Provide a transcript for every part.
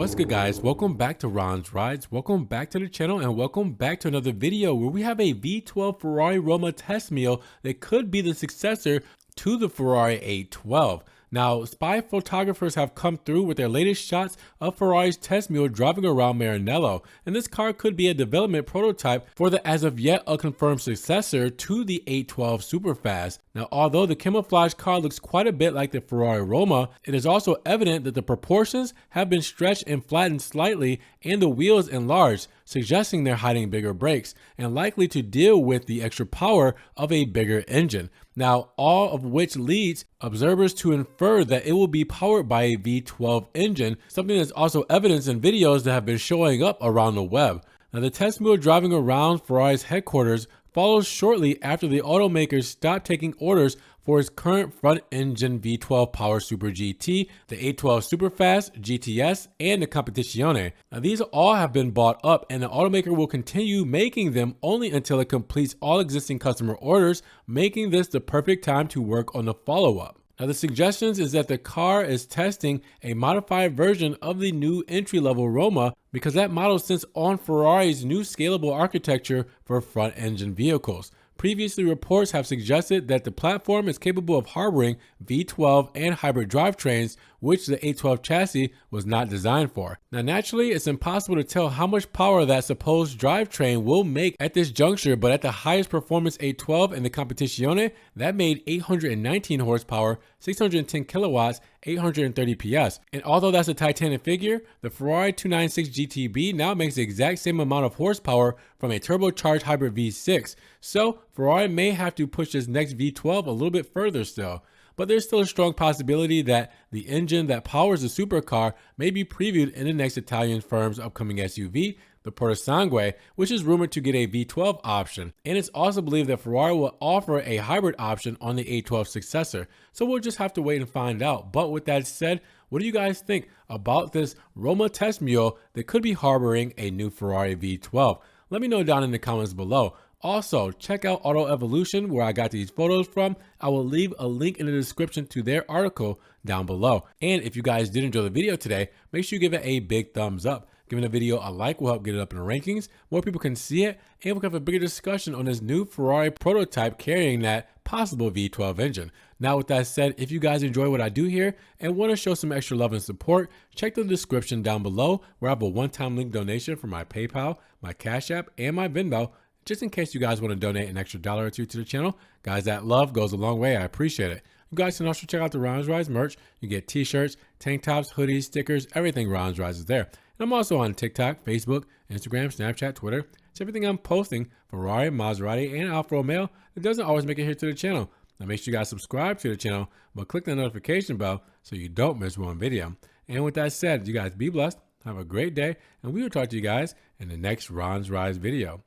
What's good, guys? Welcome back to Ron's Rides. Welcome back to the channel and welcome back to another video where we have a V12 Ferrari Roma test meal that could be the successor to the Ferrari 812. Now, Spied photographers have come through with their latest shots of Ferrari's test mule driving around Maranello, and this car could be a development prototype for the as of yet unconfirmed successor to the 812 Superfast. Now, although the camouflage car looks quite a bit like the Ferrari Roma, it is also evident that the proportions have been stretched and flattened slightly and the wheels enlarged, suggesting they're hiding bigger brakes and likely to deal with the extra power of a bigger engine. Now, all of which leads observers to infer that it will be powered by a V12 engine, something that's also evidenced in videos that have been showing up around the web. Now, the test mule driving around Ferrari's headquarters follows shortly after the automaker stopped taking orders for its current front-engine V12 Power Super GT, the 812 Superfast, GTS, and the Competizione. Now, these all have been bought up, and the automaker will continue making them only until it completes all existing customer orders, making this the perfect time to work on the follow-up. Now, the suggestions is that the car is testing a modified version of the new entry-level Roma because that model sits on Ferrari's new scalable architecture for front-engine vehicles. Previously, reports have suggested that the platform is capable of harboring V12 and hybrid drivetrains, which the 812 chassis was not designed for. Now, naturally, it's impossible to tell how much power that supposed drivetrain will make at this juncture, but at the highest performance 812 in the Competizione, that made 819 horsepower, 610 kilowatts, 830 PS. And although that's a titanium figure, the Ferrari 296 GTB now makes the exact same amount of horsepower from a turbocharged hybrid V6. So Ferrari may have to push this next V12 a little bit further still. But there's still a strong possibility that the engine that powers the supercar may be previewed in the next Italian firm's upcoming SUV, the Portasangue, which is rumored to get a V12 option. And it's also believed that Ferrari will offer a hybrid option on the 812 successor. So we'll just have to wait and find out. But with that said, what do you guys think about this Roma test mule that could be harboring a new Ferrari V12? Let me know down in the comments below. Also, check out Auto Evolution, where I got these photos from. I will leave a link in the description to their article down below. And if you guys did enjoy the video today, make sure you give it a big thumbs up. Giving the video a like will help get it up in the rankings. More people can see it, and we can have a bigger discussion on this new Ferrari prototype carrying that possible V12 engine. Now, with that said, if you guys enjoy what I do here and want to show some extra love and support, check the description down below where I have a one-time link donation for my PayPal, my Cash App, and my Venmo, just in case you guys want to donate an extra $1 or $2 to the channel. Guys, that love goes a long way. I appreciate it. You guys can also check out the Ron's Rides merch. You get t-shirts, tank tops, hoodies, stickers, everything Ron's Rides is there. And I'm also on TikTok, Facebook, Instagram, Snapchat, Twitter. It's everything I'm posting for Ferrari, Maserati, and Alfa Romeo that doesn't always make it here to the channel. Now make sure you guys subscribe to the channel, but click the notification bell so you don't miss one video. And with that said, you guys be blessed, have a great day, and we will talk to you guys in the next Ron's Rides video.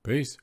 Peace.